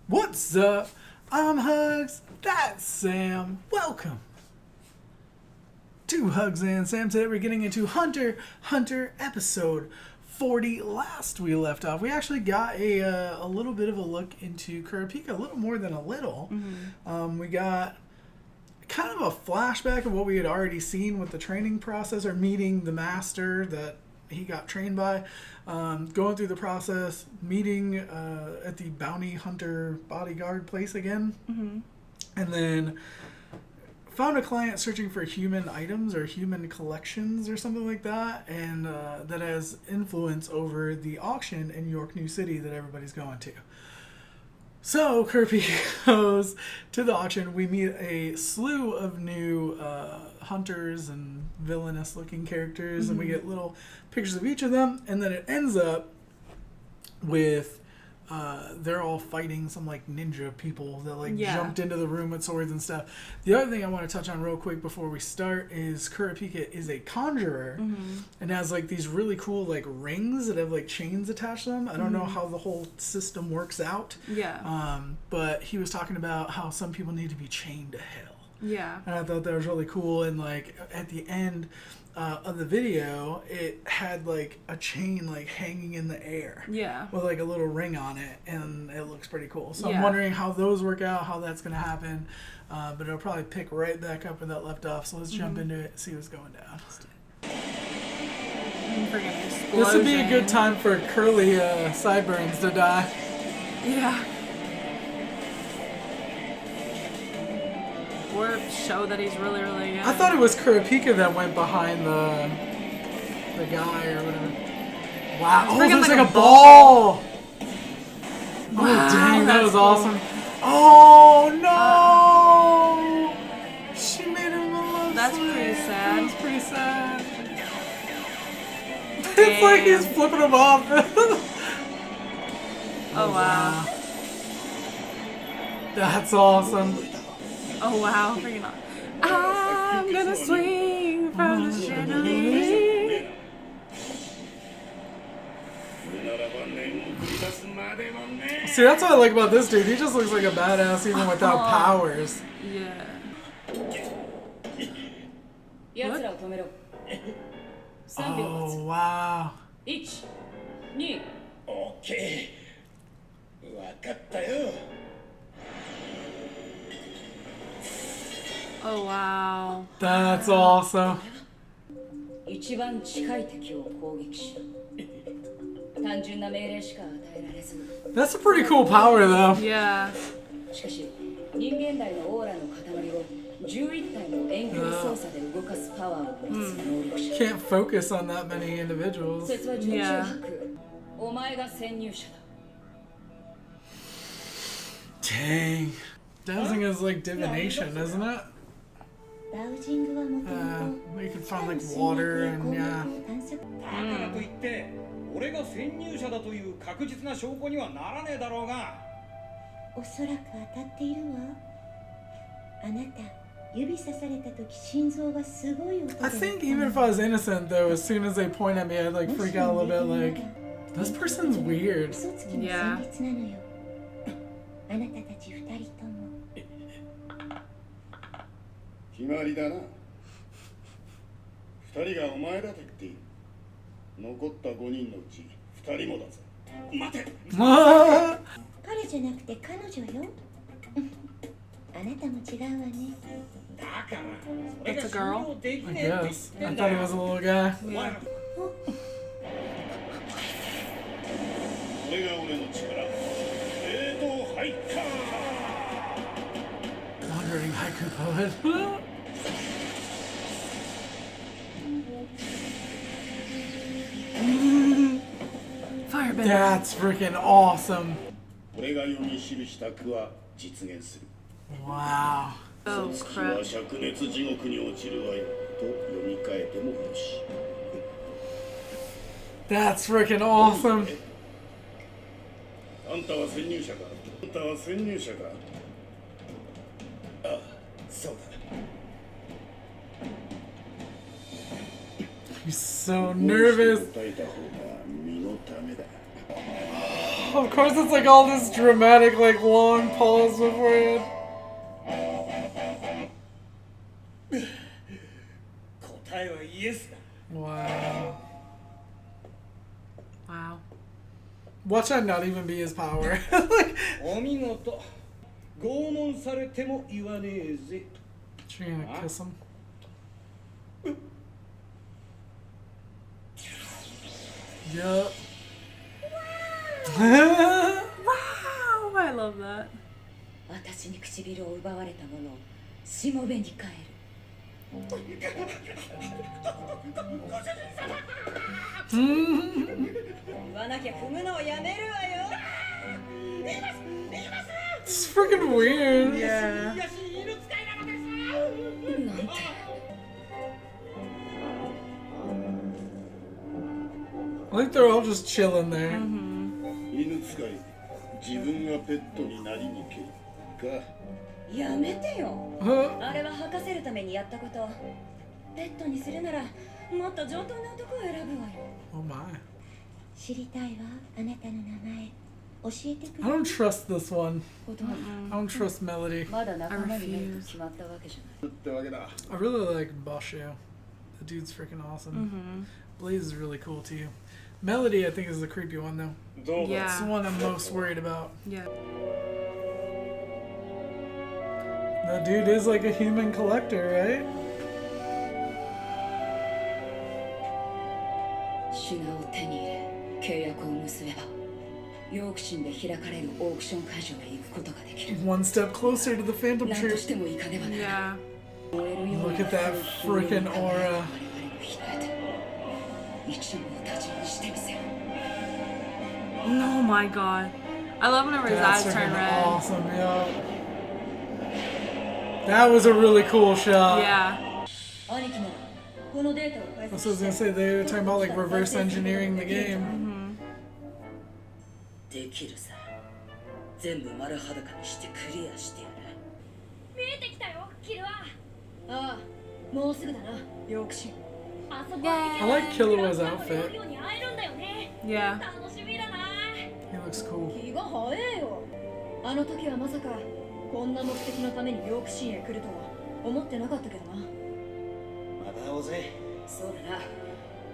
What's up? I'm HUGZ, that's Sam. Welcome to HUGZ. Today we're getting into Hunter episode 40. Last we left off, we actually got a little bit of a look into Kurapika, a little more than a little. We got kind of a flashback of what we had already seen with the training process, or meeting the master that he got trained by, going through the process, meeting at the bounty hunter bodyguard place again, and then found a client searching for human items or human collections or something like that, and that has influence over the auction in York New City that everybody's going to. So Kurapika goes to the auction. We meet a slew of new hunters and villainous looking characters, and we get little pictures of each of them, and then it ends up with they're all fighting some like ninja people that jumped into the room with swords and stuff. The other thing I want to touch on real quick before we start is Kurapika is a conjurer and has like these really cool like rings that have like chains attached to them. I don't know how the whole system works out. But he was talking about how some people need to be chained to hell. And I thought that was really cool. And like at the end of the video, it had like a chain like hanging in the air with like a little ring on it, and it looks pretty cool. So I'm wondering how those work out, how that's gonna happen, but it'll probably pick right back up where that left off. So let's jump into it and see what's going down. This would be a good time for curly sideburns to die. Or show that he's really, really good. I thought it was Kurapika that went behind the guy or whatever. Wow. Oh, there's like a ball. Wow, oh, dang, that was cool. Awesome. Oh, no. She made him look That's pretty sad. That's pretty sad. It's like he's flipping him off. Oh, wow. That's awesome. Oh wow, freaking on. I'm gonna swing from the chandelier. See, that's what I like about this dude. He just looks like a badass even without powers. Oh, wow. Okay. Oh wow. That's awesome. That's a pretty cool power though. Yeah. Can't focus on that many individuals. Yeah. Dang. Dowsing is like divination, isn't it? You can find like water and I think even if I was innocent though, as soon as they point at me, I'd like freak out a little bit like, this person's weird. Yeah. It's a girl? I guess. I thought he was a little guy. Yeah. Wandering haiku poet. Firebender. That's freaking awesome. Wow. Oh crap. That's freaking awesome. He's so nervous. Of course, it's like all this dramatic, like long pause beforehand. Wow. Wow. Watch that not even be his power. Like, she gonna kiss him? Yup. Wow, I love that. 私に唇を奪われたものをしもべに変える。言わなきゃ踏むのをやめるわよ。It's freaking weird. Yeah. なんて。I think they're all just chilling there. 犬使い、自分がペットになりにけか。やめてよ。 Huh? あれは吐かせるためにやったこと。ペットにするならもっと上等な男を選ぶわよ。 Oh my. 知りたいわ、あなたの名前。教えてく I れ。 don't trust this one. ことは I don't trust Melody. まだ仲間になると決まったわけじゃない。ってわけだ。 I really like Ambrosios. The dude's freaking awesome. Blaze is really cool too. Melody, I think, is the creepy one though. It's the Yeah. one I'm most worried about. Yeah. That dude is like a human collector, right? シュナを手に入れ、契約を結べば、ヨークシンで開かれるオークション会場へ行くことができる。 One step closer to the Phantom 何と Troop. しても行かねばならない。 Yeah. 燃えるよう Look に at that freaking aura. 我々のひなえて、一網打尽にしてみせる。 Oh my god. I love whenever his That's eyes turn freaking red. awesome, yeah. That was a really cool shot. Yeah. 兄貴ならこのデータを解 That's 析 what I was gonna say. They were talking about like reverse engineering the game. できるさ。全部丸裸にしてクリアしてやる。見えてきたよ、キルは。ああ、もうすぐだな、ヨークシン。あそこ I like Killua's outfit. に会えるんだよね。 Yeah. 楽しみだな。 He looks cool. 気が早えよ。あの時はまさかこんな目的のためにヨークシンへ来るとは思ってなかったけどな。また会おうぜ。そうだな。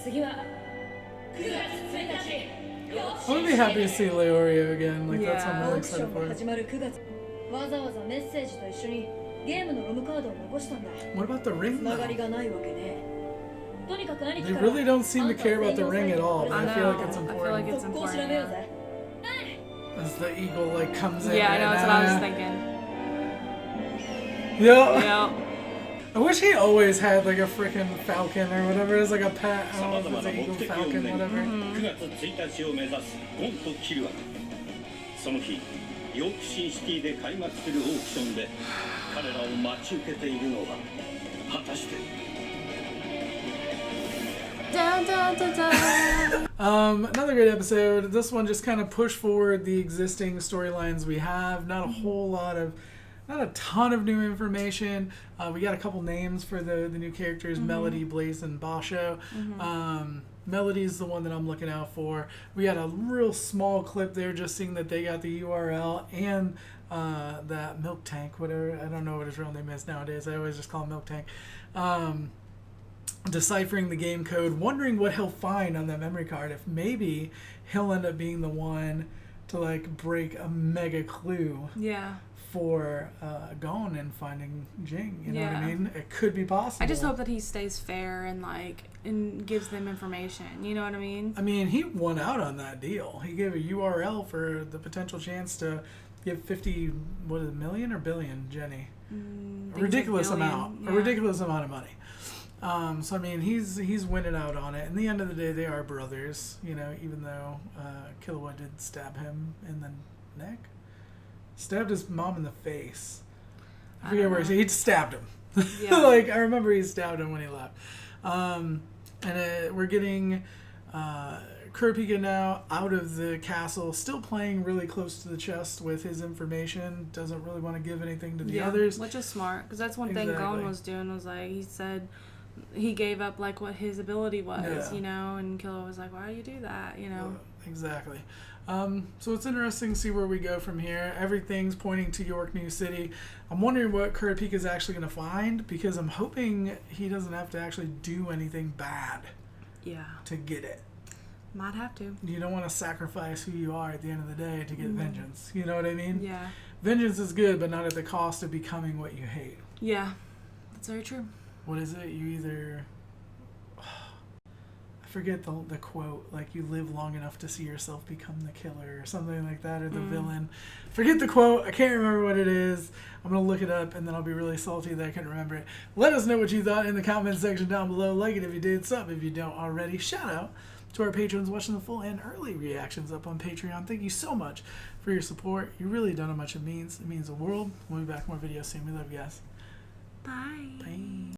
次は9月1日。 I'm gonna be happy to see Leorio again. Like that's what I'm オ really ークショ excited ンが for. 始まる9月。わざわざメッセージと一緒にゲームのロムカードを残したんだ。 What about the ring つなが though? りがないわけね。とにかく兄貴 They から really don't seem to care about the ring at all. I But I feel like know. it's I feel like important it's 速攻調 important. べようぜ。 as the eagle like comes in. Yeah, I know. and, That's what I was thinking. Yeah. Yeah. I wish he always had like a freaking falcon or whatever. It's like a pet. I さ don't ま know ざ if ま it's な an 目 eagle, 的を falcon, 巡り whatever. 9月1日を目指すゴンとキルア。その日、ヨークシンシティで開幕するオークションで彼らを待ち受けているのは果たして。 Dun, dun, dun, dun. Another great episode. This one just kind of pushed forward the existing storylines we have. Not a whole lot of, not a ton of new information. We got a couple names for the new characters: Melody, Blaze, and Basho. Melody is the one that I'm looking out for. We got a real small clip there, just seeing that they got the URL and that milk tank, whatever. I don't know what his real name is nowadays. I always just call him Milk Tank. Deciphering the game code, wondering what he'll find on that memory card. If maybe he'll end up being the one to like break a mega clue Yeah. for Gon and finding Jing. You know what I Yeah. mean? It could be possible. I just hope that he stays fair and like and gives them information. You know what I mean? I mean, he won out on that deal. He gave a URL for the potential chance to give 50, what is it, million or billion, Jenny? A ridiculous amount. Yeah. A ridiculous amount of money. So I mean, he's winning out on it. In the end of the day, they are brothers. You know, even though Killua did stab him in the neck, stabbed his mom in the face. I forget where he stabbed him. Yeah. Like I remember he stabbed him when he left. And we're getting Kurapika now out of the castle, still playing really close to the chest with his information. Doesn't really want to give anything to the others. Which is smart because that's one thing Exactly. Gon was doing was like he said he gave up like what his ability was, Yeah. you know, and Killua was like, why do you do that, you know? exactly. So it's interesting to see where we go from here. Everything's pointing to York New City. I'm wondering what Kurapika is actually going to find, because I'm hoping he doesn't have to actually do anything bad Yeah. to get it. Might have to. You don't want to sacrifice who you are at the end of the day to get vengeance. You know what I mean? Yeah. Vengeance is good, but not at the cost of becoming what you hate. Yeah. That's very true. What is it? You either... I forget the quote. Like, you live long enough to see yourself become the killer or something like that, or the villain. Forget the quote. I can't remember what it is. I'm going to look it up, and then I'll be really salty that I couldn't remember it. Let us know what you thought in the comment section down below. Like it if you did, sub if you don't already. Shout out to our patrons watching the full and early reactions up on Patreon. Thank you so much for your support. You really don't know how much it means. It means the world. We'll be back with more videos soon. We love you guys. Bye. Bye.